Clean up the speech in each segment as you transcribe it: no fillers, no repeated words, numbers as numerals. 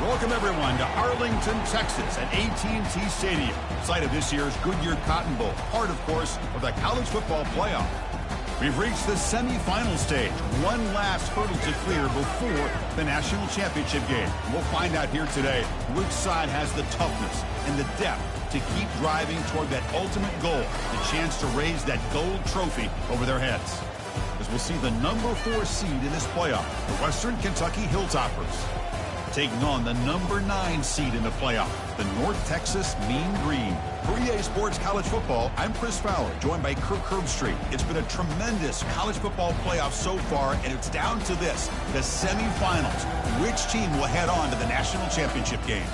Welcome, everyone, to Arlington, Texas at AT&T Stadium, site of this year's Goodyear Cotton Bowl, part, of course, of the college football playoff. We've reached the semifinal stage, one last hurdle to clear before the national championship game. We'll find out here today which side has the toughness and the depth to keep driving toward that ultimate goal, the chance to raise that gold trophy over their heads. As we'll see the number 4 seed in this playoff, the Western Kentucky Hilltoppers, taking on the number 9 seed in the playoff, the North Texas Mean Green. For EA Sports College Football, I'm Chris Fowler, joined by Kirk Herbstreit. It's been a tremendous college football playoff so far, and it's down to this, the semifinals. Which team will head on to the national championship game?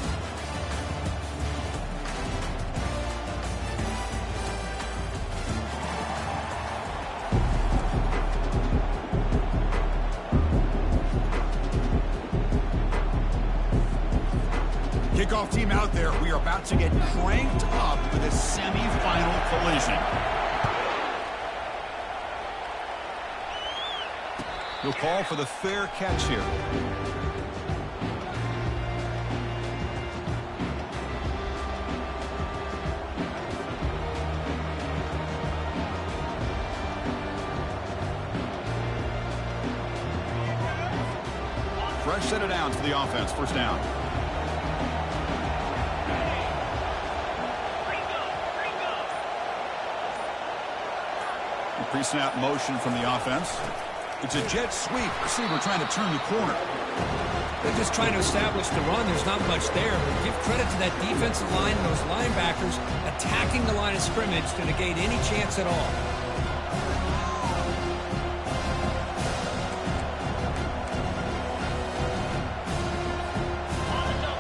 Kickoff team out there. We are about to get cranked up for this semifinal collision. He'll call for the fair catch here. Fresh set of downs for the offense. First down. Pre-snap motion from the offense. It's a jet sweep. Receiver trying to turn the corner. They're just trying to establish the run. There's not much there, but give credit to that defensive line and those linebackers attacking the line of scrimmage to negate any chance at all.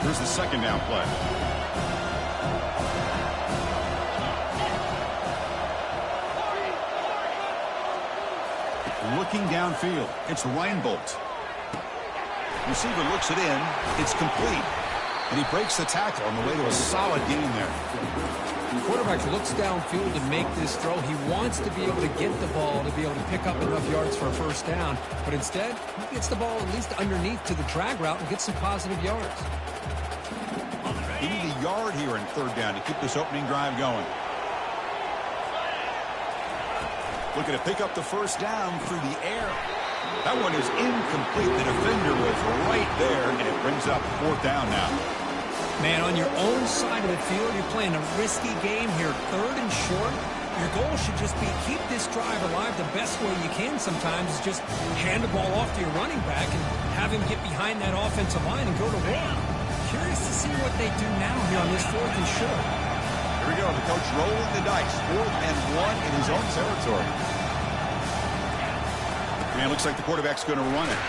Here's the second down play. Looking downfield, it's Reinbolt. Receiver looks it in. It's complete. And he breaks the tackle on the way to a solid gain there. The quarterback looks downfield to make this throw. He wants to be able to get the ball to be able to pick up enough yards for a first down. But instead, he gets the ball at least underneath to the drag route and gets some positive yards. He needs a yard here in third down to keep this opening drive going. Looking to pick up the first down through the air. That one is incomplete. The defender was right there, and it brings up fourth down now. Man, on your own side of the field, you're playing a risky game here. Third and short. Your goal should just be keep this drive alive the best way you can sometimes is just hand the ball off to your running back and have him get behind that offensive line and go to work. Curious to see what they do now here on this fourth and short. Here we go. The coach rolling the dice. 4th and 1 in his own territory. And it looks like the quarterback's going to run it.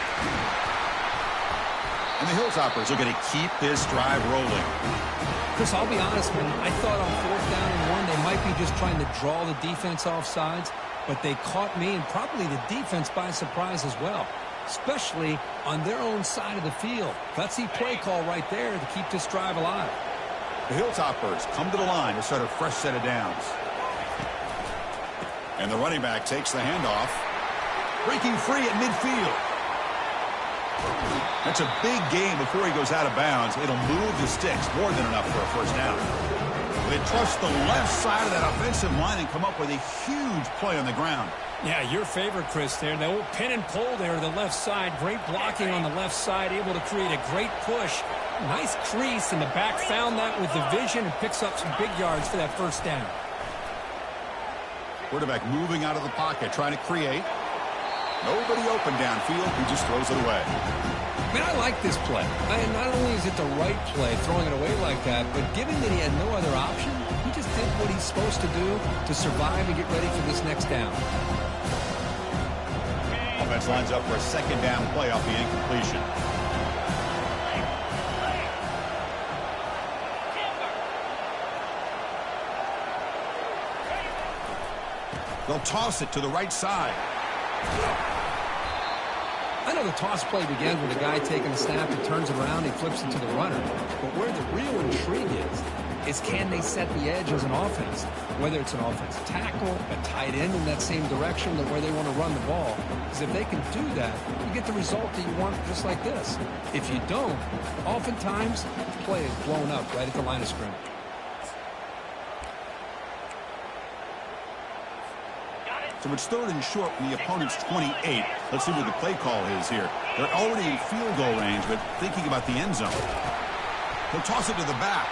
And the Hilltoppers are going to keep this drive rolling. Chris, I'll be honest, man. I thought on 4th down and 1 they might be just trying to draw the defense off sides, but they caught me and probably the defense by surprise as well, especially on their own side of the field. Gutsy play call right there to keep this drive alive. The Hilltoppers come to the line to start a fresh set of downs. And the running back takes the handoff. Breaking free at midfield. That's a big gain before he goes out of bounds. It'll move the sticks more than enough for a first down. They trust the left side of that offensive line and come up with a huge play on the ground. Yeah, your favorite, Chris, there. The old pin and pull there to the left side. Great blocking on the left side, able to create a great push. Nice crease, and the back found that with the vision and picks up some big yards for that first down. Quarterback moving out of the pocket, trying to create. Nobody open downfield. He just throws it away. Man, I like this play. Not only is it the right play, throwing it away like that, but given that he had no other option, he just did what he's supposed to do to survive and get ready for this next down. Offense lines up for a second down play off the incompletion. They'll toss it to the right side. I know the toss play begins with a guy taking a snap, he turns around, he flips it to the runner. But where the real intrigue is can they set the edge as an offense? Whether it's an offensive tackle, a tight tight end in that same direction to where they want to run the ball. Because if they can do that, you get the result that you want just like this. If you don't, oftentimes, the play is blown up right at the line of scrimmage. So it's 3rd and short from the opponent's 28. Let's see what the play call is here. They're already in field goal range, but thinking about the end zone. He'll toss it to the back.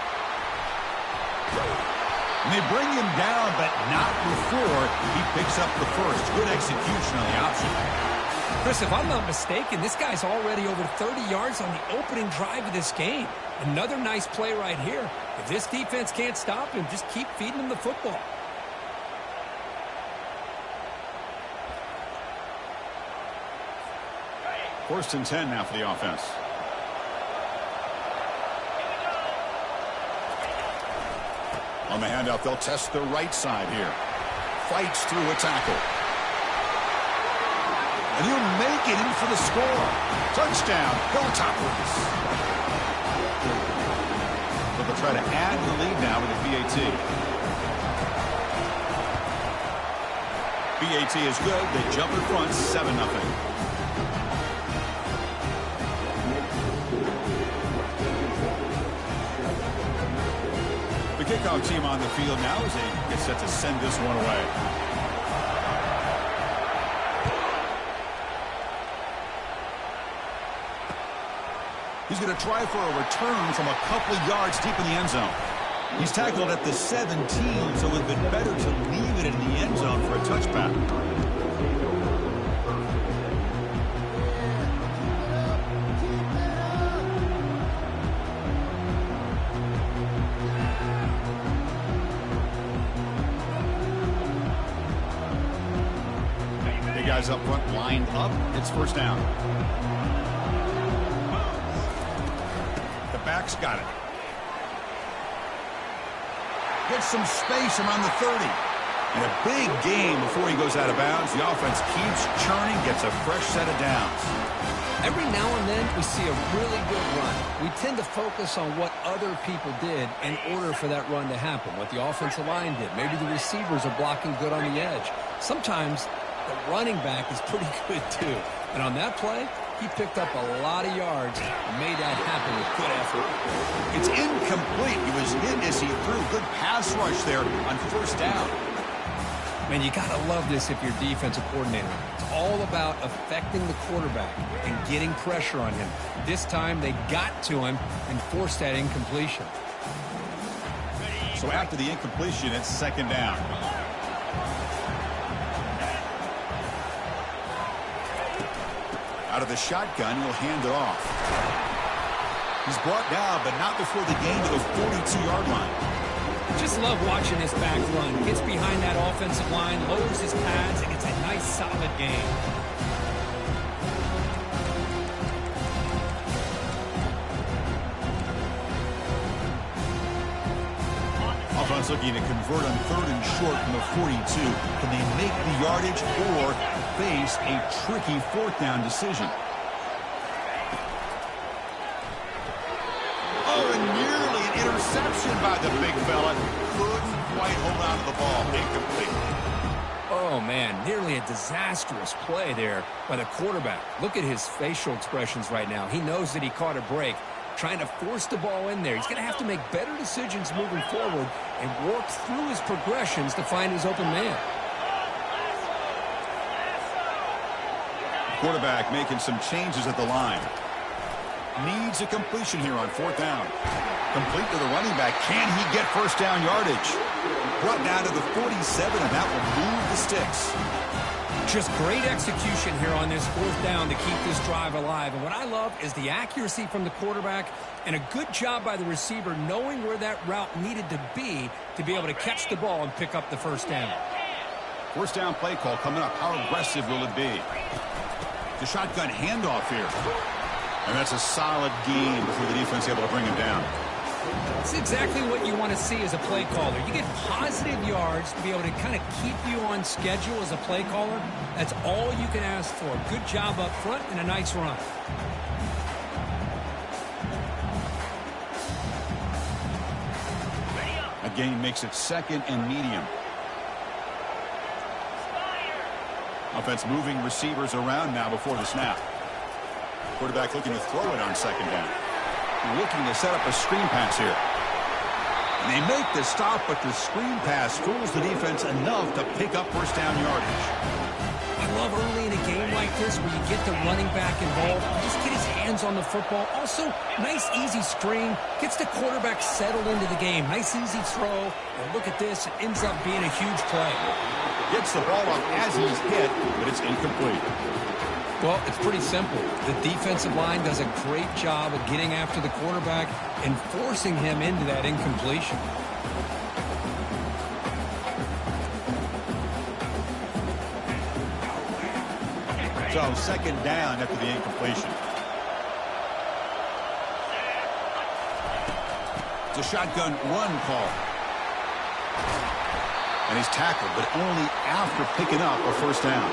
And they bring him down, but not before he picks up the first. Good execution on the option. Chris, if I'm not mistaken, this guy's already over 30 yards on the opening drive of this game. Another nice play right here. If this defense can't stop him, just keep feeding him the football. First and 10 now for the offense. On the handoff, they'll test the right side here. Fights through a tackle. And he'll make it in for the score. Touchdown, Hilltoppers. But they'll try to add the lead now with the PAT. PAT is good. They jump in front, 7-0. The kickoff team on the field now as they get set to send this one away. He's going to try for a return from a couple of yards deep in the end zone. He's tackled at the 17, so it would have been better to leave it in the end zone for a touchback. Guys up front lined up. It's first down. The back's got it. Gets some space around the 30. And a big game before he goes out of bounds. The offense keeps churning, gets a fresh set of downs. Every now and then we see a really good run. We tend to focus on what other people did in order for that run to happen. What the offensive line did. Maybe the receivers are blocking good on the edge. Sometimes the running back is pretty good, too. And on that play, he picked up a lot of yards and made that happen with good effort. It's incomplete. He was hit as he threw. Good pass rush there on first down. Man, you got to love this if you're defensive coordinator. It's all about affecting the quarterback and getting pressure on him. This time, they got to him and forced that incompletion. So after the incompletion, it's second down. Out of the shotgun, he'll hand it off. He's brought down, but not before the gain to the 42-yard line. Just love watching this back run. Gets behind that offensive line, lowers his pads, and gets a nice, solid gain. Offense looking to convert on 3rd and short from the 42. Can they make the yardage or face a tricky 4th down decision? Oh, and nearly an interception by the big fella. Couldn't quite hold on to the ball. Incomplete. Oh, man, nearly a disastrous play there by the quarterback. Look at his facial expressions right now. He knows that he caught a break, trying to force the ball in there. He's going to have to make better decisions moving forward and work through his progressions to find his open man. Quarterback making some changes at the line. Needs a completion here on 4th down. Complete to the running back. Can he get first down yardage? Brought down to the 47, and that will move the sticks. Just great execution here on this 4th down to keep this drive alive. And what I love is the accuracy from the quarterback and a good job by the receiver knowing where that route needed to be able to catch the ball and pick up the first down. First down play call coming up. How aggressive will it be? The shotgun handoff here. And that's a solid gain before the defense is able to bring him down. That's exactly what you want to see as a play caller. You get positive yards to be able to kind of keep you on schedule as a play caller. That's all you can ask for. Good job up front and a nice run. A gain makes it 2nd and medium. Offense moving receivers around now before the snap. Quarterback looking to throw it on second down. Looking to set up a screen pass here. And they make the stop, but the screen pass fools the defense enough to pick up first down yardage. I love early in a game like this where you get the running back involved. Just get his hands on the football. Also, nice easy screen. Gets the quarterback settled into the game. Nice easy throw. And look at this. It ends up being a huge play. Gets the ball up as he's hit, but it's incomplete. Well, it's pretty simple. The defensive line does a great job of getting after the quarterback and forcing him into that incompletion. So second down after the incompletion. It's a shotgun run call. And he's tackled, but only after picking up a first down.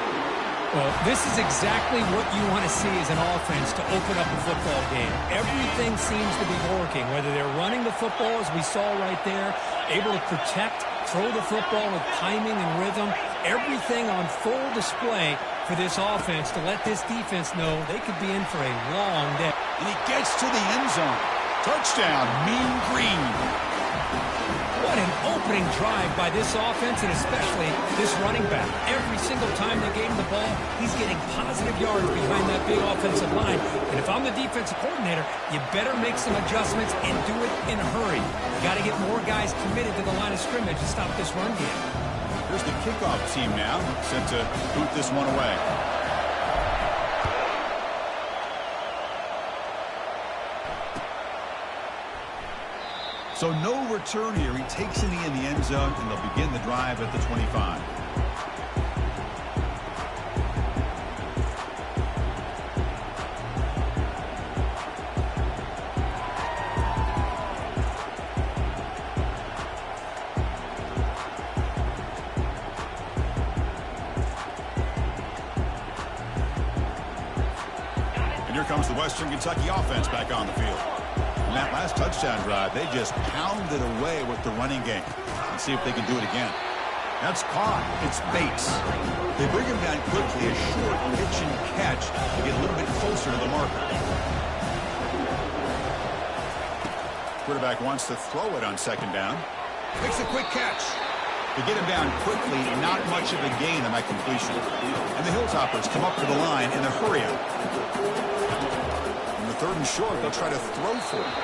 Well, this is exactly what you want to see as an offense to open up a football game. Everything seems to be working, whether they're running the football, as we saw right there, able to protect, throw the football with timing and rhythm, everything on full display for this offense to let this defense know they could be in for a long day. And he gets to the end zone. Touchdown, Mean Green. What an opening drive by this offense, and especially this running back. Every single time they gave him the ball, he's getting positive yards behind that big offensive line. And if I'm the defensive coordinator, you better make some adjustments and do it in a hurry. You got to get more guys committed to the line of scrimmage to stop this run game. Here's the kickoff team now, set to boot this one away. So no return here. He takes it in the end zone, and they'll begin the drive at the 25. And here comes the Western Kentucky offense back on the field. In that last touchdown drive, they just pounded away with the running game. Let's see if they can do it again. That's caught. It's Bates. They bring him down quickly, a short pitch and catch to get a little bit closer to the marker. Quarterback wants to throw it on second down. Makes a quick catch. They get him down quickly, not much of a gain on that completion. And the Hilltoppers come up to the line in a hurry-up. Third and short, they'll try to throw for it.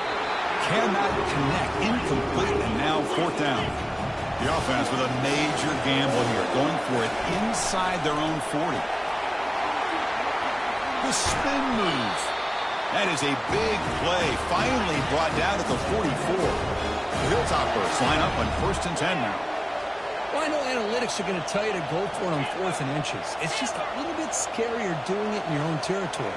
Cannot connect. Incomplete, and now fourth down. The offense with a major gamble here, going for it inside their own 40. The spin move. That is a big play, finally brought down at the 44. The Hilltoppers line up on 1st and 10 now. Well, I know analytics are going to tell you to go for it on 4th and inches. It's just a little bit scarier doing it in your own territory.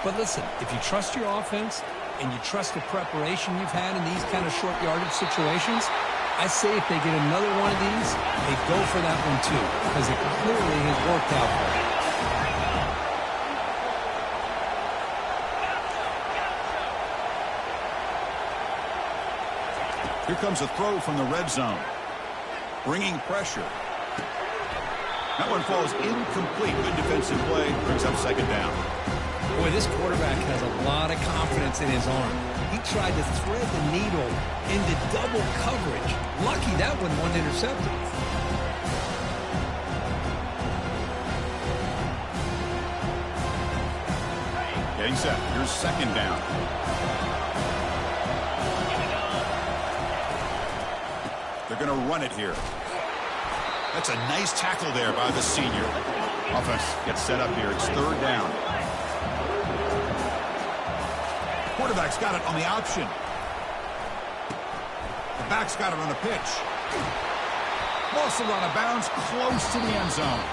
But listen, if you trust your offense and you trust the preparation you've had in these kind of short yardage situations, I say if they get another one of these, they go for that one too, because it clearly has worked out for them. Here comes a throw from the red zone. Bringing pressure. That one falls incomplete. Good defensive play. Brings up second down. Boy, this quarterback has a lot of confidence in his arm. He tried to thread the needle into double coverage. Lucky that one wasn't intercepted. Getting set. Here's second down. They're going to run it here. That's a nice tackle there by the senior. Offense gets set up here. It's third down. Quarterback's got it on the option. The back's got it on the pitch. Muscle out of bounds, close to the end zone.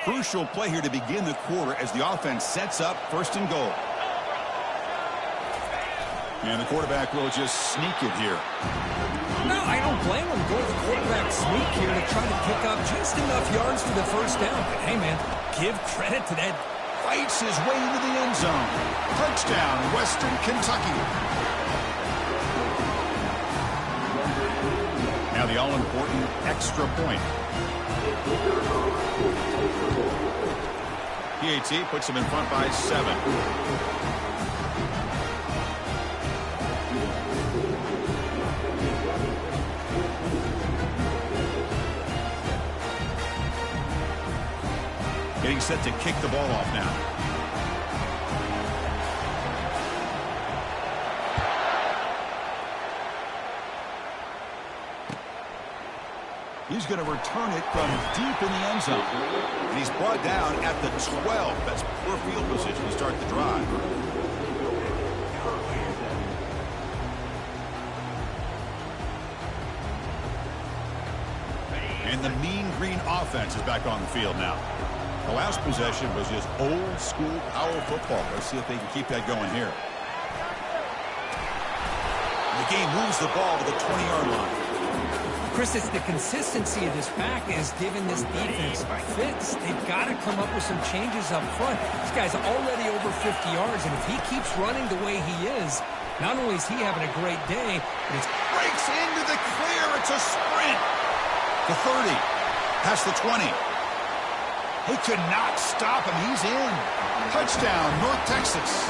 Crucial play here to begin the quarter as the offense sets up 1st and goal. And the quarterback will just sneak it here. No, I don't blame him. Go to the quarterback sneak here to try to pick up just enough yards for the first down. But hey, man, give credit to that. Fights his way into the end zone. Touchdown, Western Kentucky. Now the all-important extra point. PAT puts him in front by 7. Getting set to kick the ball off now. He's going to return it from deep in the end zone. And he's brought down at the 12. That's poor field position to start the drive. And the Mean Green offense is back on the field now. The last possession was just old school power football. Let's see if they can keep that going here. The game moves the ball to the 20-yard line. Chris, it's the consistency of this pack is giving this defense fits. They've got to come up with some changes up front. This guy's already over 50 yards, and if he keeps running the way he is, not only is he having a great day, but it breaks into the clear. It's a sprint. The 30, past the 20. They could not stop him. He's in. Touchdown, North Texas.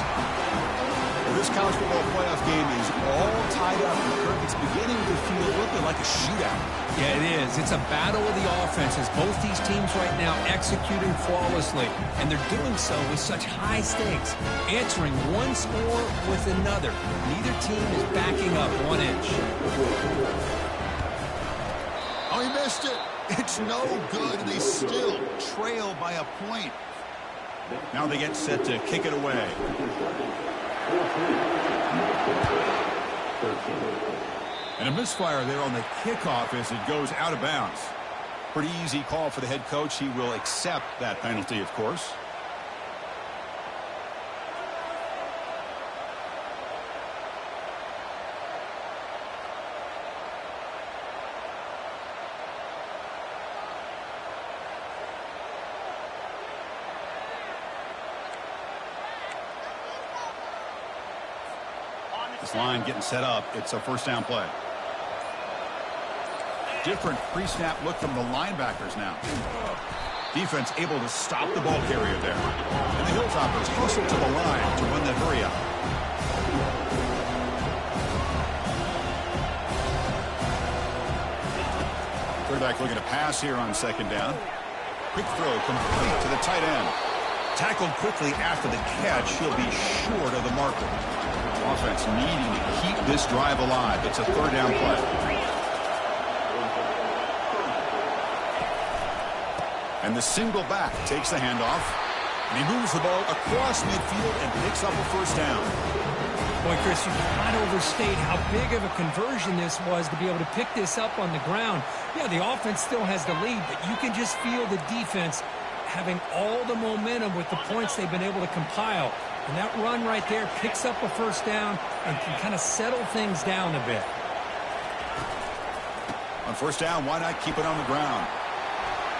This college football playoff game is all tied up. It's beginning to feel a little bit like a shootout. Yeah, it is. It's a battle of the offenses. Both these teams right now executing flawlessly, and they're doing so with such high stakes, answering one score with another. Neither team is backing up 1 inch. Oh, he missed it. It's no good. They still trail by a point. Now they get set to kick it away. And a misfire there on the kickoff as it goes out of bounds. Pretty easy call for the head coach. He will accept that penalty, of course. This line getting set up. It's a first down play. Different pre-snap look from the linebackers now. Defense able to stop the ball carrier there. And the Hilltoppers hustle to the line to win the hurry up. Quarterback looking to pass here on second down. Quick throw complete to the tight end. Tackled quickly after the catch. He'll be short of the marker. Offense needing to keep this drive alive. It's a third down play. And the single back takes the handoff. And he moves the ball across midfield and picks up a first down. Boy, Chris, you cannot overstate how big of a conversion this was to be able to pick this up on the ground. Yeah, the offense still has the lead, but you can just feel the defense having all the momentum with the points they've been able to compile. And that run right there picks up a first down and can kind of settle things down a bit. On first down, why not keep it on the ground?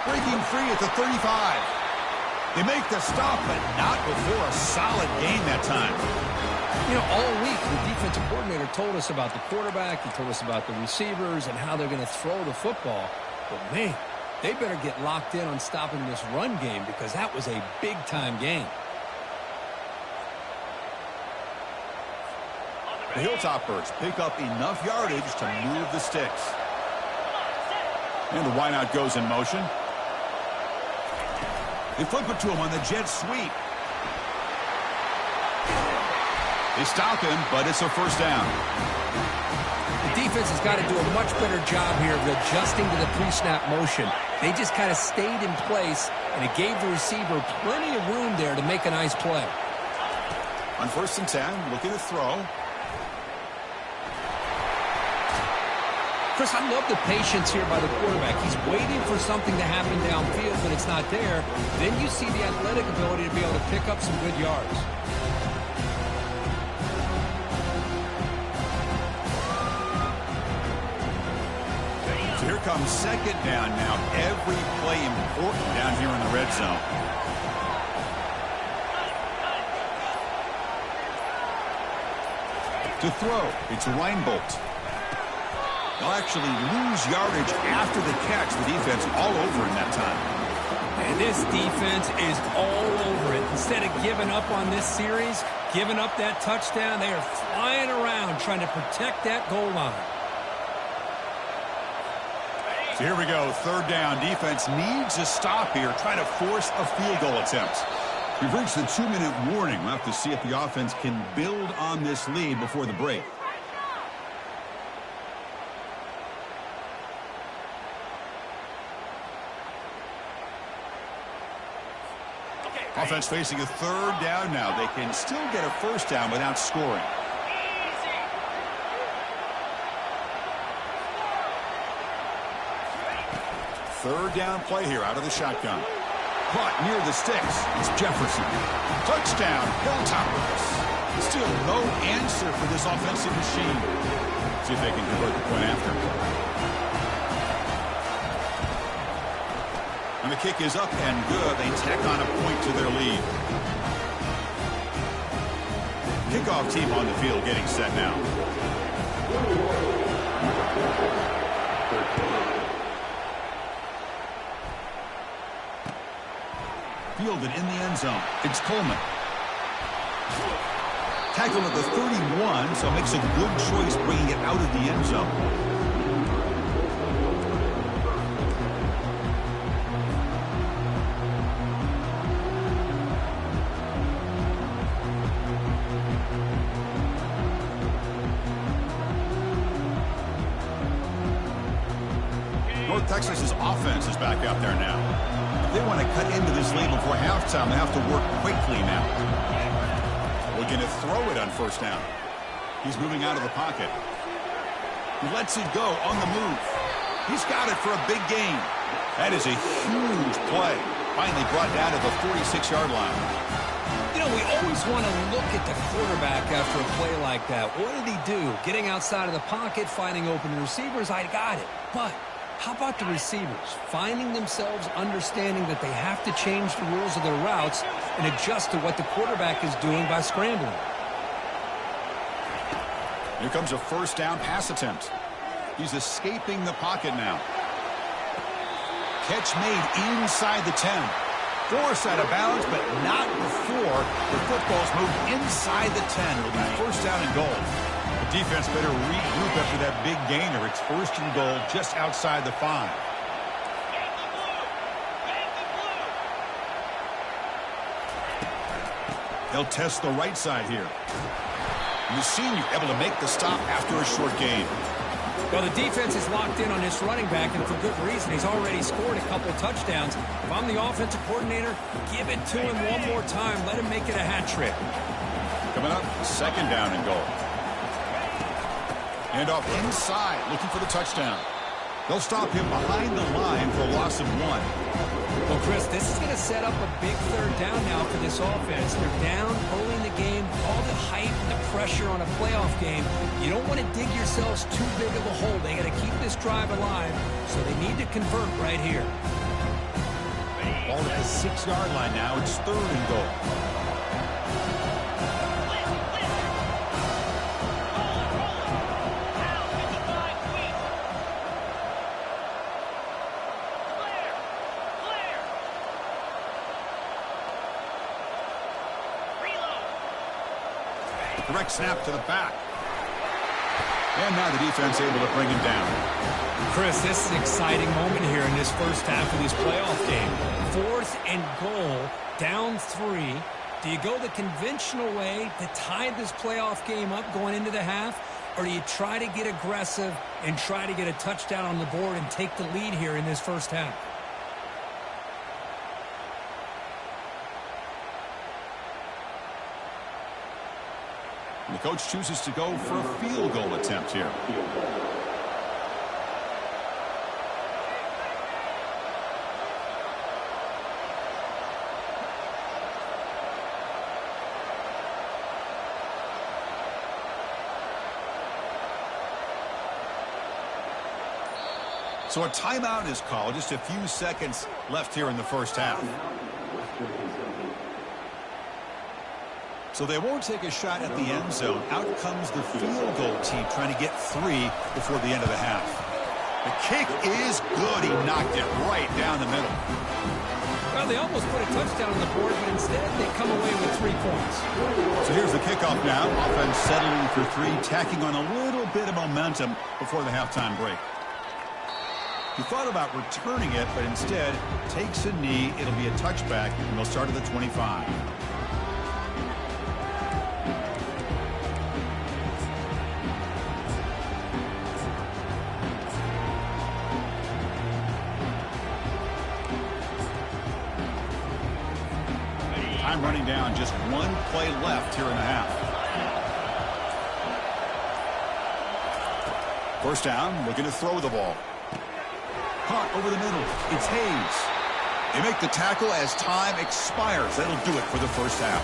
Breaking free at the 35. They make the stop, but not before a solid gain that time. You know, all week, the defensive coordinator told us about the quarterback. He told us about the receivers and how they're going to throw the football. But, man, they better get locked in on stopping this run game because that was a big-time game. The Hilltoppers pick up enough yardage to move the sticks. And the wideout goes in motion. They flip it to him on the jet sweep. They stop him, but it's a first down. The defense has got to do a much better job here of adjusting to the pre-snap motion. They just kind of stayed in place, and it gave the receiver plenty of room there to make a nice play. On first and 10, looking to throw. Chris, I love the patience here by the quarterback. He's waiting for something to happen downfield, but it's not there. Then you see the athletic ability to be able to pick up some good yards. comes second down now. Every play important down here in the red zone. To throw, it's Reinbold. They'll actually lose yardage after the catch. The defense all over in that time. And this defense is all over it. Instead of giving up on this series, giving up that touchdown, they are flying around trying to protect that goal line. So here we go, third down. Defense needs a stop here, trying to force a field goal attempt. We've reached the 2-minute warning. We'll have to see if the offense can build on this lead before the break. Offense facing a third down now. They can still get a first down without scoring. Third down play here out of the shotgun. Caught near the sticks. It's Jefferson. Touchdown, Hilltoppers. Still no answer for this offensive machine. See if they can convert the point after. And the kick is up and good. They tack on a point to their lead. Kickoff team on the field getting set now. Fielded in the end zone. It's Coleman. Tackled at the 31, so makes a good choice bringing it out of the end zone. North Texas's offense is back out there now. If they want to cut into this lead before halftime, they have to work quickly now. We're going to throw it on first down. He's moving out of the pocket. He lets it go on the move. He's got it for a big gain. That is a huge play. Finally brought down to the 46-yard line. You know, we always want to look at the quarterback after a play like that. What did he do? Getting outside of the pocket, finding open receivers, I got it. But how about the receivers? Finding themselves understanding that they have to change the rules of their routes and adjust to what the quarterback is doing by scrambling. Here comes a first down pass attempt. He's escaping the pocket now. Catch made inside the 10. Forced out of bounds, but not before the football's moved inside the 10. It'll be first down and goal. The defense better regroup after that big gainer. It's first and goal just outside the 5. They'll test the right side here. And the senior able to make the stop after a short gain. Well, the defense is locked in on this running back, and for good reason. He's already scored a couple touchdowns. If I'm the offensive coordinator, give it to him one more time. Let him make it a hat trick. Coming up, second down and goal. And off inside, looking for the touchdown. They'll stop him behind the line for a loss of 1. Well, Chris, this is going to set up a big third down now for this offense. They're down early in the game. All the hype and the pressure on a playoff game. You don't want to dig yourselves too big of a hole. They got to keep this drive alive, so they need to convert right here. Ball at the 6-yard line now. It's third and goal. Direct snap to the back. And now the defense able to bring him down. Chris, this is an exciting moment here in this first half of this playoff game. 4th and goal, down 3. Do you go the conventional way to tie this playoff game up going into the half? Or do you try to get aggressive and try to get a touchdown on the board and take the lead here in this first half? And the coach chooses to go for a field goal attempt here. So a timeout is called. Just a few seconds left here in the first half. So they won't take a shot at the end zone. Out comes the field goal team trying to get 3 before the end of the half. The kick is good. He knocked it right down the middle. Well, they almost put a touchdown on the board, but instead they come away with 3 points. So here's the kickoff now. Offense settling for 3, tacking on a little bit of momentum before the halftime break. He thought about returning it, but instead takes a knee. It'll be a touchback, and they'll start at the 25. Time running down, just 1 play left here in the half. First down, looking to throw the ball. Caught over the middle. It's Hayes. They make the tackle as time expires. That'll do it for the first half.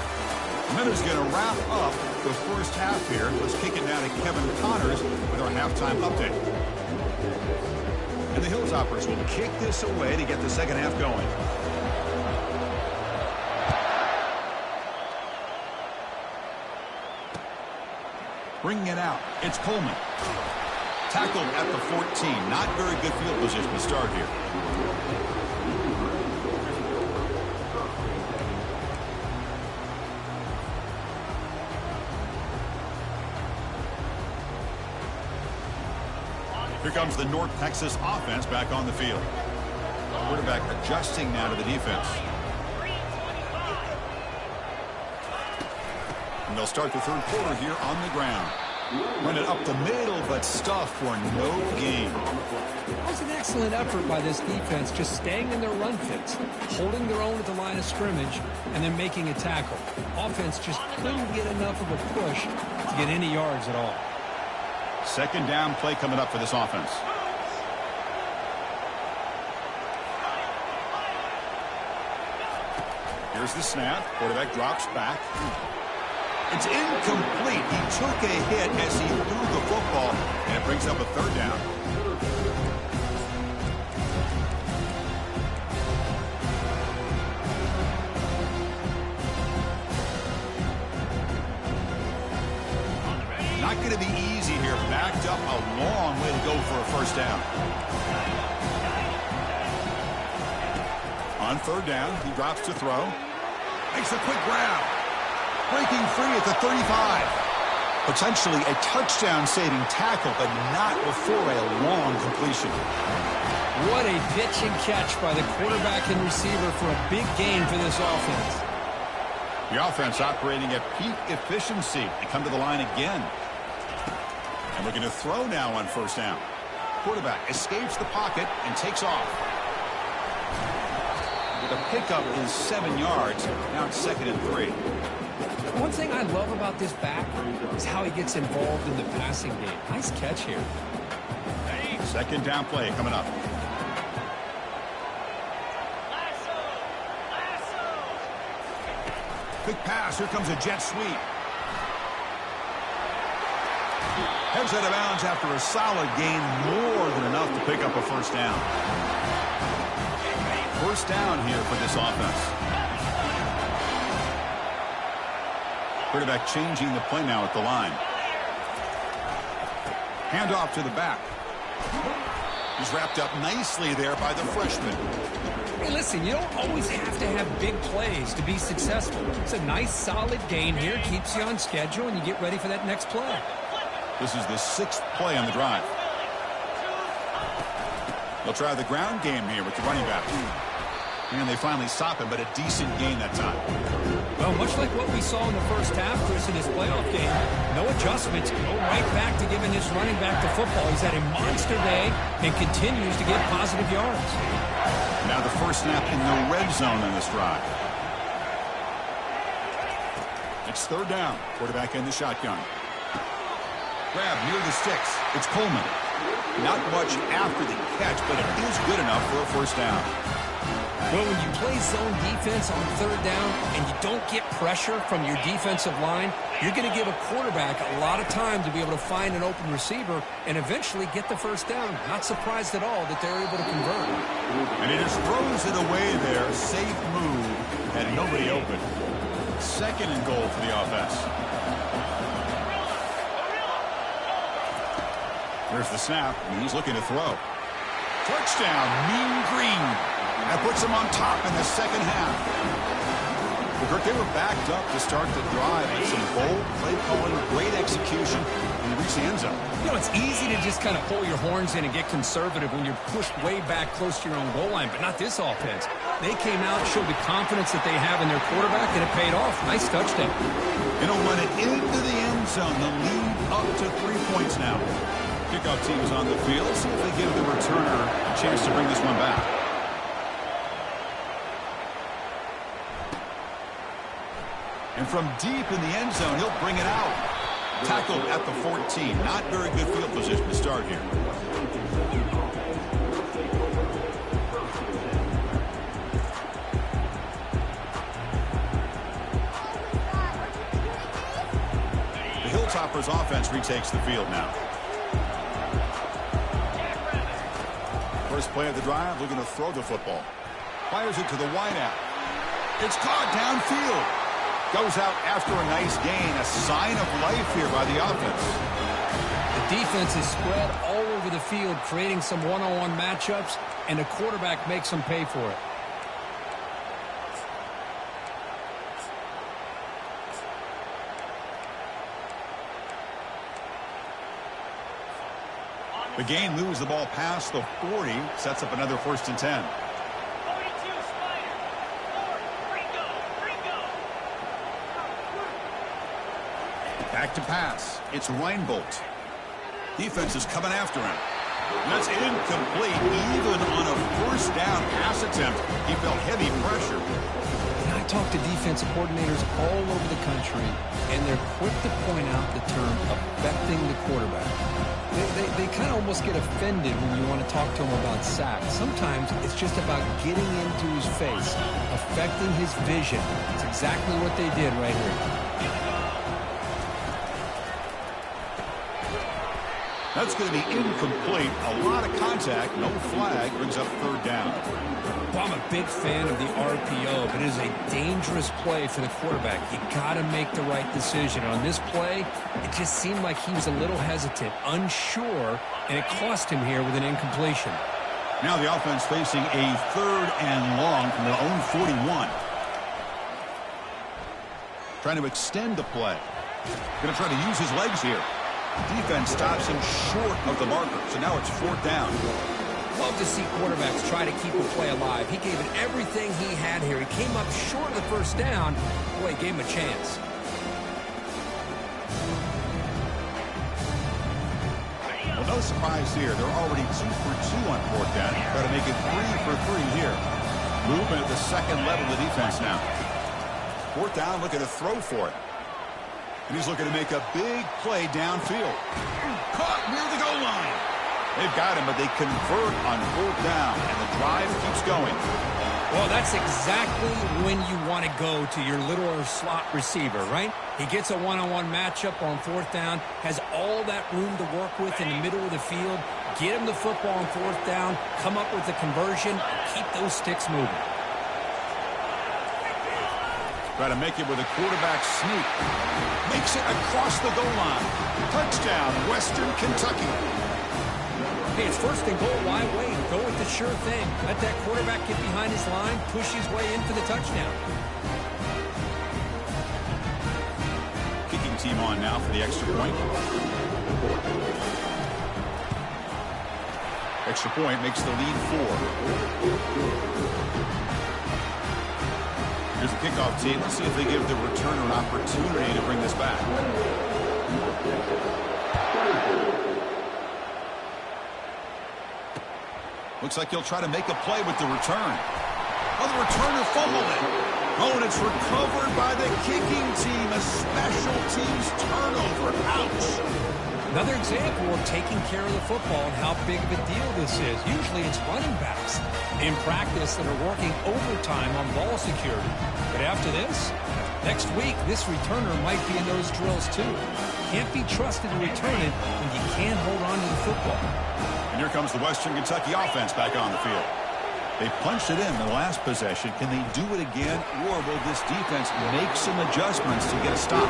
And then it's going to wrap up the first half here. Let's kick it down to Kevin Connors with our halftime update. And the Hilltoppers will kick this away to get the second half going. Bringing it out. It's Coleman. Tackled at the 14. Not very good field position to start here. Here comes the North Texas offense back on the field. Quarterback adjusting now to the defense. And they'll start the third quarter here on the ground. Run it up the middle, but stuff for no gain. That was an excellent effort by this defense, just staying in their run fits, holding their own at the line of scrimmage, and then making a tackle. Offense just couldn't get enough of a push to get any yards at all. Second down play coming up for this offense. Here's the snap. Quarterback drops back. It's incomplete. He took a hit as he threw the football, and it brings up a third down. Not going to be easy here. Backed up a long way to go for a first down. On third down, he drops to throw. Makes a quick grab. Breaking free at the 35. Potentially a touchdown-saving tackle, but not before a long completion. What a pitch and catch by the quarterback and receiver for a big gain for this offense. The offense operating at peak efficiency. They come to the line again. And we're going to throw now on first down. Quarterback escapes the pocket and takes off. The pickup is 7 yards. Now it's 2nd and 3. One thing I love about this back is how he gets involved in the passing game. Nice catch here. Second down play coming up. Quick pass. Here comes a jet sweep. Heads out of bounds after a solid gain. More than enough to pick up a first down. First down here for this offense. Quarterback changing the play now at the line. Handoff to the back. He's wrapped up nicely there by the freshman. Hey, listen, you don't always have to have big plays to be successful. It's a nice, solid gain here. Keeps you on schedule, and you get ready for that next play. This is the 6th play on the drive. They'll try the ground game here with the running back. And they finally stop him, but a decent gain that time. Well, much like what we saw in the first half, Chris, in his playoff game, no adjustments, go right back to giving his running back the football. He's had a monster day and continues to get positive yards. Now the first snap in the red zone on this drive. It's third down. Quarterback in the shotgun. Grab near the sticks. It's Coleman. Not much after the catch, but it is good enough for a first down. Well, when you play zone defense on third down and you don't get pressure from your defensive line, you're going to give a quarterback a lot of time to be able to find an open receiver and eventually get the first down. Not surprised at all that they're able to convert. And he just throws it away there. Safe move and nobody open. Second and goal for the offense. Here's the snap, and he's looking to throw. Touchdown, Mean Green. That puts him on top in the second half. Well, Kirk, they were backed up to start the drive with some bold play calling, great execution, and they reached the end zone. You know, it's easy to just kind of pull your horns in and get conservative when you're pushed way back close to your own goal line, but not this offense. They came out, showed the confidence that they have in their quarterback, and it paid off. Nice touchdown. And it'll run it into the end zone. The lead up to 3 points now. Kickoff team is on the field. See if they give the returner a chance to bring this one back. And from deep in the end zone, he'll bring it out. Tackled at the 14. Not very good field position to start here. The Hilltoppers offense retakes the field now. First play of the drive, looking to throw the football. Fires it to the wideout. It's caught downfield. Goes out after a nice gain. A sign of life here by the offense. The defense is spread all over the field, creating some one-on-one matchups, and the quarterback makes them pay for it. The gain moves the ball past the 40, sets up another 1st and 10. Back to pass. It's Reinbold. Defense is coming after him. And that's incomplete. Even on a 1st down pass attempt, he felt heavy pressure. And I talk to defensive coordinators all over the country, and they're quick to point out the term affecting the quarterback. They kind of almost get offended when you want to talk to them about sacks. Sometimes it's just about getting into his face, affecting his vision. It's exactly what they did right here. That's going to be incomplete. A lot of contact. No flag. Brings up 3rd down. Well, I'm a big fan of the RPO, but it is a dangerous play for the quarterback. You got to make the right decision. On this play, it just seemed like he was a little hesitant, unsure, and it cost him here with an incompletion. Now the offense facing a 3rd and long from their own 41. Trying to extend the play. Going to try to use his legs here. Defense stops him short of the marker, so now it's 4th down. Love to see quarterbacks try to keep a play alive. He gave it everything he had here. He came up short of the 1st down. Boy, he gave him a chance. Well, no surprise here. They're already 2 for 2 on 4th down. Try to make it 3 for 3 here. Movement at the 2nd level of the defense now. 4th down, looking to throw for it. And he's looking to make a big play downfield. Caught near the goal line. They've got him, but they convert on 4th down, and the drive keeps going. Well, that's exactly when you want to go to your littler slot receiver, right? He gets a one-on-one matchup on 4th down, has all that room to work with in the middle of the field, get him the football on 4th down, come up with the conversion, and keep those sticks moving. Try to make it with a quarterback sneak. Makes it across the goal line. Touchdown, Western Kentucky. Hey, it's 1st and goal. Why wait? Go with the sure thing. Let that quarterback get behind his line, push his way in for the touchdown. Kicking team on now for the extra point. Extra point makes the lead 4. Here's the kickoff team. Let's see if they give the returner an opportunity to bring this back. Looks like he'll try to make a play with the return. Oh, the returner fumbled it. Oh, and it's recovered by the kicking team. A special teams turnover. Ouch. Another example of taking care of the football and how big of a deal this is. Usually it's running backs in practice that are working overtime on ball security. But after this, next week, this returner might be in those drills too. Can't be trusted to return it when you can't hold on to the football. And here comes the Western Kentucky offense back on the field. They punched it in the last possession. Can they do it again, or will this defense make some adjustments to get a stop?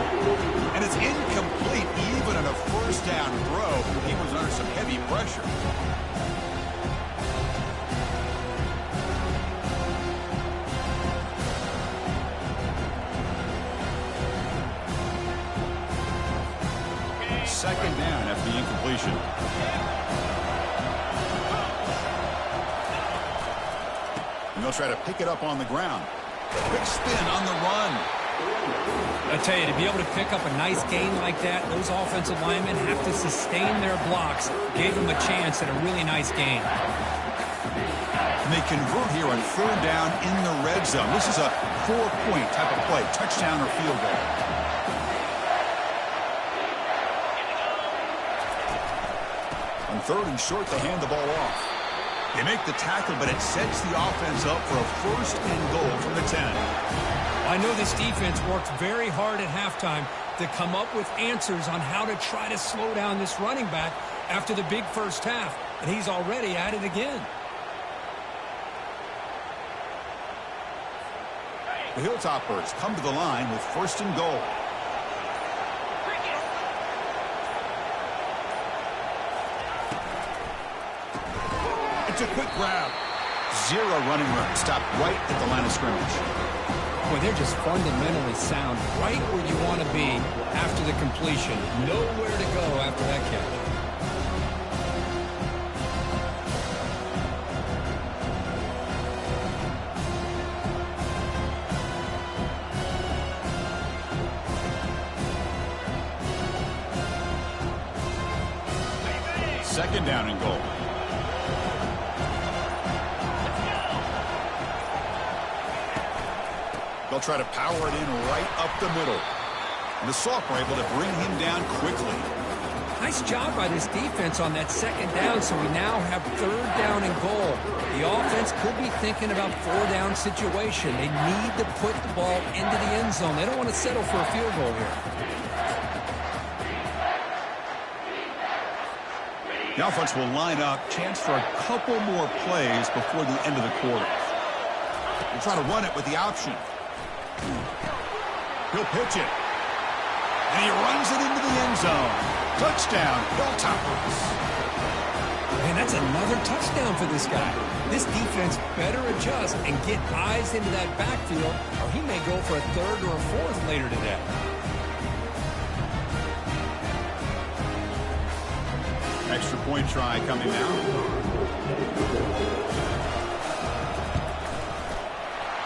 And it's incomplete even on a first down throw. He was under some heavy pressure. Second down after the incompletion. And they'll try to pick it up on the ground. Quick spin on the run. I tell you, to be able to pick up a nice gain like that, those offensive linemen have to sustain their blocks. Gave them a chance at a really nice gain. And they convert here on third down in the red zone. This is a 4-point type of play, touchdown or field goal. On third and short, they hand the ball off. They make the tackle, but it sets the offense up for a first and goal from the 10. I know this defense worked very hard at halftime to come up with answers on how to try to slow down this running back after the big first half, and he's already at it again. The Hilltoppers come to the line with first and goal. It's a quick grab. Zero running room. Stopped right at the line of scrimmage. Boy, they're just fundamentally sound, right where you want to be after the completion. Nowhere to go after that catch. Second down and goal. They'll try to power it in right up the middle. And the Sauk were able to bring him down quickly. Nice job by this defense on that second down, so we now have third down and goal. The offense could be thinking about four-down situation. They need to put the ball into the end zone. They don't want to settle for a field goal here. The offense will line up. Chance for a couple more plays before the end of the quarter. They'll try to run it with the option. He'll pitch it. And he runs it into the end zone. Touchdown, Hilltoppers. Man, that's another touchdown for this guy. This defense better adjust and get eyes into that backfield, or he may go for a third or a fourth later today. Extra point try coming now.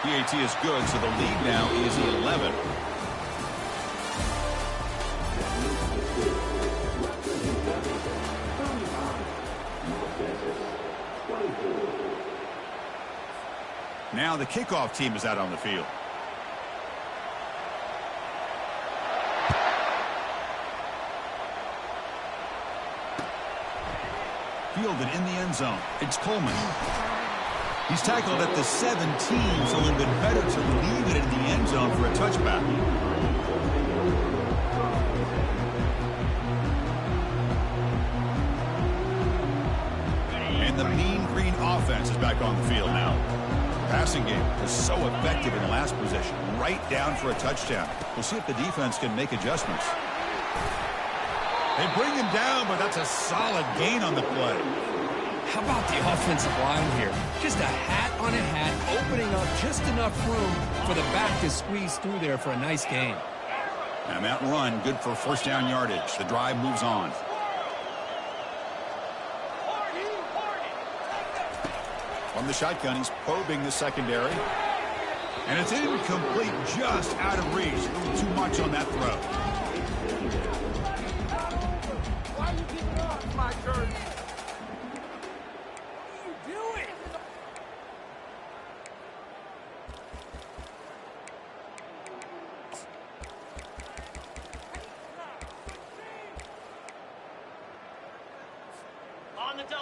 PAT is good, so the lead now is 11. Now the kickoff team is out on the field. Fielded in the end zone. It's Coleman. He's tackled at the 17, so a little bit better to leave it in the end zone for a touchback. And the Mean Green offense is back on the field now. Passing game was so effective in the last possession. Right down for a touchdown. We'll see if the defense can make adjustments. They bring him down, but that's a solid gain on the play. How about the offensive line here? Just a hat on a hat, opening up just enough room for the back to squeeze through there for a nice gain. And that run, good for first down yardage. The drive moves on. From the shotgun, he's probing the secondary. And it's incomplete, just out of reach. A little too much on that throw. Why are you getting off my jersey?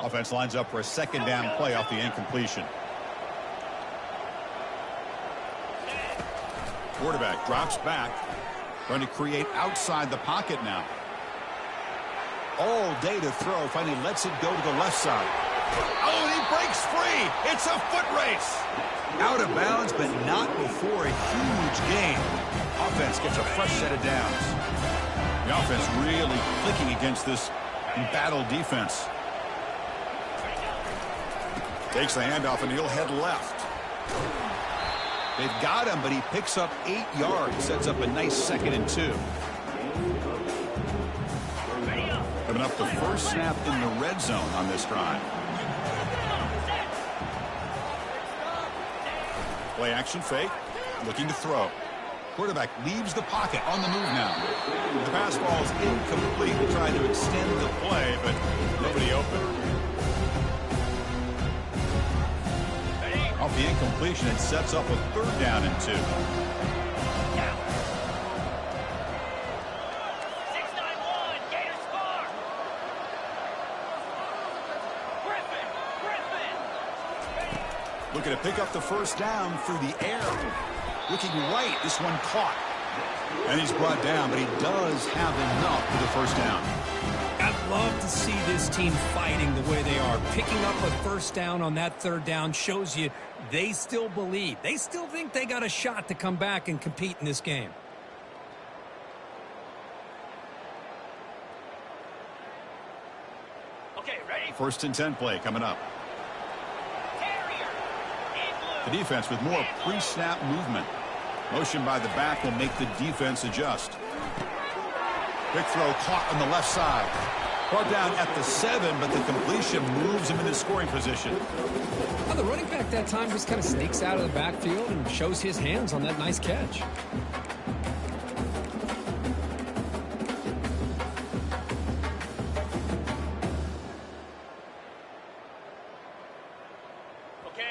Offense lines up for a second down play off the incompletion. Quarterback drops back. Trying to create outside the pocket now. All day to throw. Finally lets it go to the left side. Oh, and he breaks free. It's a foot race. Out of bounds, but not before a huge gain. Offense gets a fresh set of downs. The offense really clicking against this embattled defense. Takes the handoff, and he'll head left. They've got him, but he picks up 8 yards. Sets up a nice 2nd and 2. Coming up the first snap in the red zone on this drive. Play action fake. Looking to throw. Quarterback leaves the pocket on the move now. The pass ball is incomplete. They tried to extend the play, but nobody open. Off the incompletion, it sets up a 3rd down and 2. Looking to pick up the first down through the air. Looking right, this one caught. And he's brought down, but he does have enough for the first down. I'd love to see this team fighting the way they are. Picking up a first down on that 3rd down shows you they still believe. They still think they got a shot to come back and compete in this game. Okay, ready? 1st and 10 play coming up. The defense with more pre-snap movement. Motion by the back will make the defense adjust. Quick throw caught on the left side. Brought down at the 7, but the completion moves him into scoring position. Well, the running back that time just kind of sneaks out of the backfield and shows his hands on that nice catch.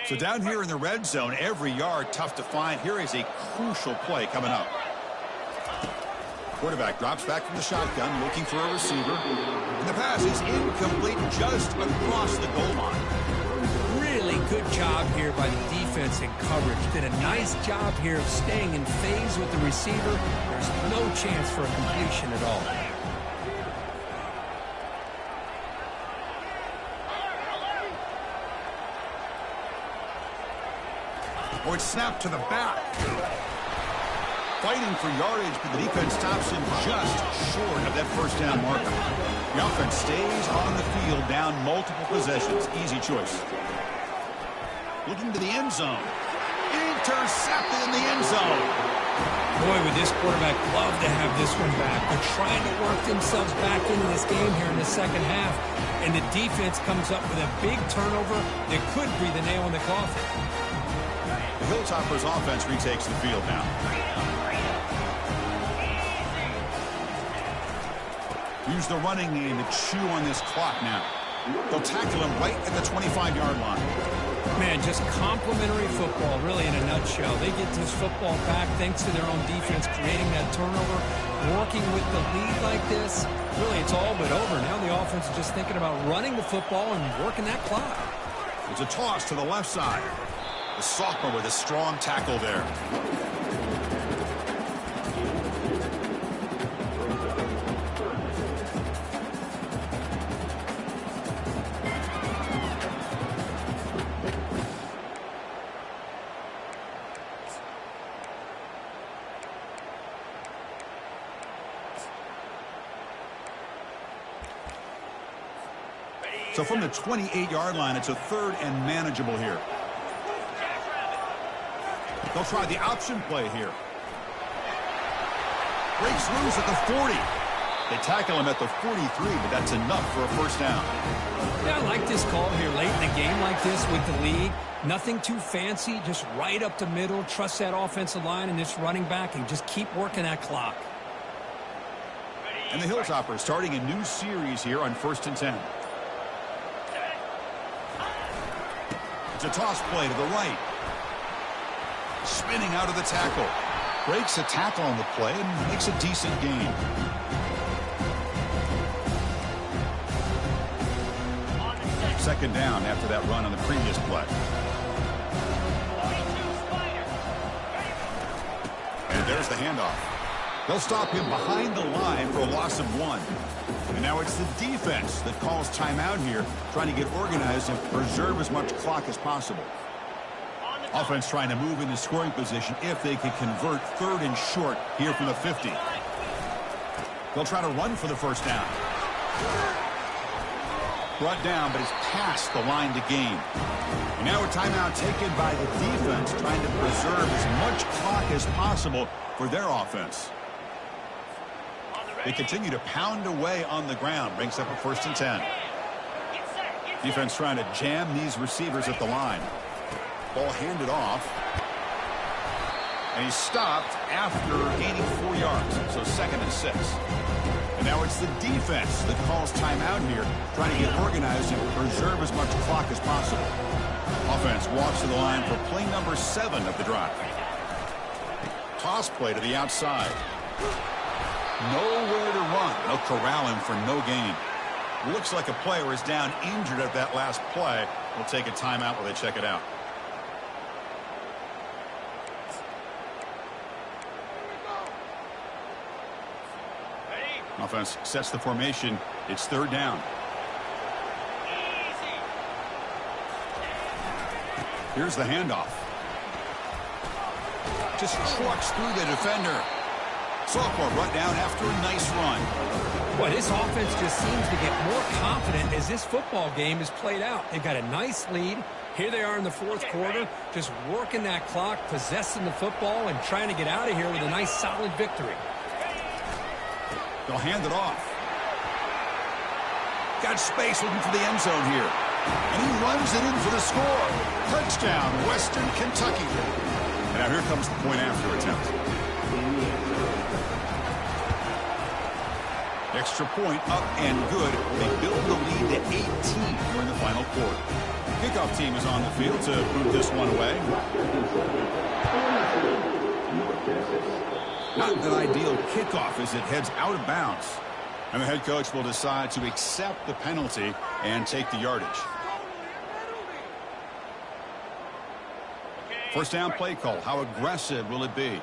So down here in the red zone, every yard tough to find. Here is a crucial play coming up. Quarterback drops back from the shotgun, looking for a receiver. And the pass is incomplete just across the goal line. Really good job here by the defense in coverage. Did a nice job here of staying in phase with the receiver. There's no chance for a completion at all. Oh, it's snapped to the back. Fighting for yardage, but the defense stops him just short of that first down marker. The offense stays on the field, down multiple possessions. Easy choice. Looking to the end zone. Intercepted in the end zone. Boy, would this quarterback love to have this one back. They're trying to work themselves back into this game here in the second half. And the defense comes up with a big turnover that could be the nail in the coffin. The Hilltoppers offense retakes the field now. Use the running game to chew on this clock now. They'll tackle him right at the 25-yard line. Man, just complimentary football, really, in a nutshell. They get this football back thanks to their own defense, creating that turnover, working with the lead like this. Really, it's all but over. Now the offense is just thinking about running the football and working that clock. It's a toss to the left side. The sophomore with a strong tackle there. So from the 28-yard line, it's a 3rd and manageable here. They'll try the option play here. Breaks loose at the 40. They tackle him at the 43, but that's enough for a first down. Yeah, I like this call here late in the game like this with the lead. Nothing too fancy, just right up the middle. Trust that offensive line and this running back and just keep working that clock. And the Hilltoppers starting a new series here on 1st and 10. It's a toss play to the right. Spinning out of the tackle. Breaks a tackle on the play and makes a decent gain. second down after that run on the previous play. And there's the handoff. They'll stop him behind the line for a loss of 1. And now it's the defense that calls timeout here, trying to get organized and preserve as much clock as possible. Offense trying to move into scoring position if they can convert 3rd and short here from the 50. They'll try to run for the first down. Brought down, but it's past the line to gain. And now a timeout taken by the defense, trying to preserve as much clock as possible for their offense. They continue to pound away on the ground. Brings up a 1st and 10. Defense trying to jam these receivers at the line. Ball handed off. And he stopped after gaining 4 yards. So 2nd and 6. And now it's the defense that calls timeout here, trying to get organized and preserve as much clock as possible. Offense walks to the line for play number 7 of the drive. Toss play to the outside. Nowhere to run. They'll corral him for no gain. Looks like a player is down injured at that last play. We'll take a timeout while they check it out. Offense sets the formation. It's 3rd down. Here's the handoff. Just trucks through the defender. Sophomore brought down after a nice run. Boy, this offense just seems to get more confident as this football game is played out. They've got a nice lead. Here they are in the 4th quarter, just working that clock, possessing the football, and trying to get out of here with a nice, solid victory. They'll hand it off. Got space looking for the end zone here. And he runs it in for the score. Touchdown, Western Kentucky. And now here comes the point after attempt. Extra point up and good. They build the lead to 18 during the final quarter. Kickoff team is on the field to move this one away. Not an ideal kickoff as it heads out of bounds. And the head coach will decide to accept the penalty and take the yardage. First down play call. How aggressive will it be?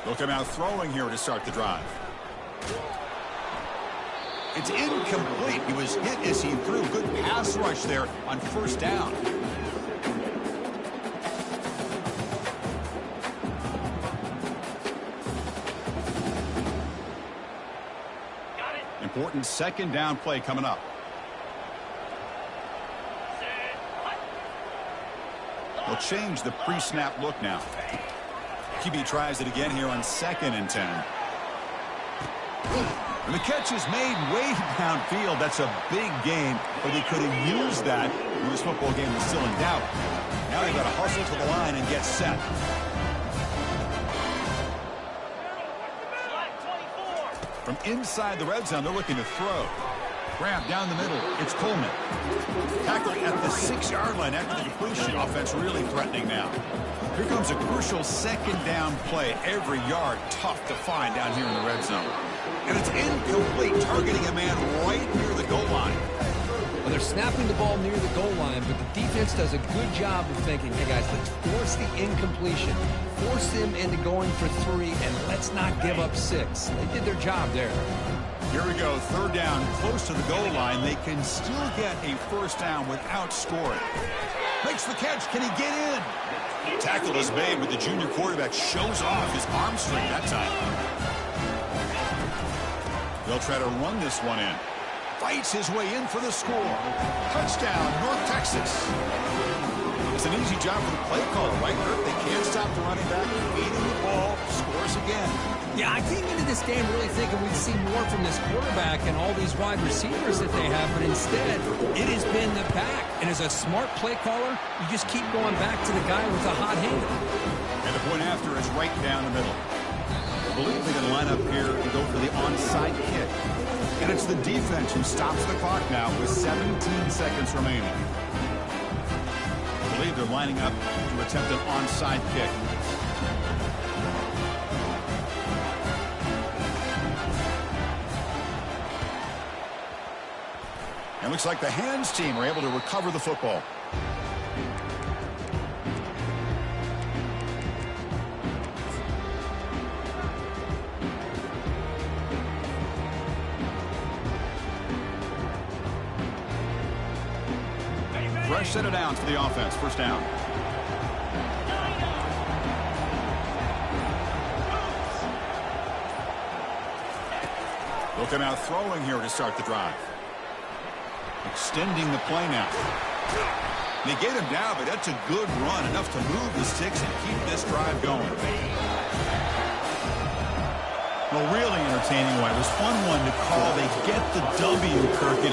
They'll come out throwing here to start the drive. It's incomplete. He was hit as he threw. Good pass rush there on 1st down. Important 2nd down play coming up. They'll change the pre-snap look now. QB tries it again here on 2nd and 10. And the catch is made way downfield. That's a big gain, but they could have used that when this football game was still in doubt. Now they've got to hustle to the line and get set. From inside the red zone, they're looking to throw. Grab down the middle. It's Coleman. Tackled at the 6-yard line after the completion. Offense really threatening now. Here comes a crucial 2nd down play. Every yard tough to find down here in the red zone. And it's incomplete, targeting a man right near the goal line. Well, they're snapping the ball near the goal line, but the defense does a good job of thinking, hey, guys, let's force the incompletion. Force them into going for 3, and let's not give up 6. They did their job there. Here we go, 3rd down, close to the goal line. They can still get a 1st down without scoring. Makes the catch. Can he get in? Tackle is made, but the junior quarterback shows off his arm strength that time. They'll try to run this one in. Fights his way in for the score. Touchdown, North Texas. It's an easy job for the play caller, right, Kurt? They can't stop the running back. Feeding the ball, scores again. Yeah, I came into this game really thinking we'd see more from this quarterback and all these wide receivers that they have, but instead, it has been the back. And as a smart play caller, you just keep going back to the guy with the hot hand. And the point after is right down the middle. I believe they're going to line up here and go for the onside kick. And it's the defense who stops the clock now with 17 seconds remaining. I believe they're lining up to attempt an onside kick. Looks like the hands team are able to recover the football. Fresh set of downs for the offense. First down. Looking out throwing here to start the drive. Extending the play now. They get him down, but that's a good run. Enough to move the sticks and keep this drive going. Well, really entertaining one. It was fun one to call. They get the W, Kirk, in a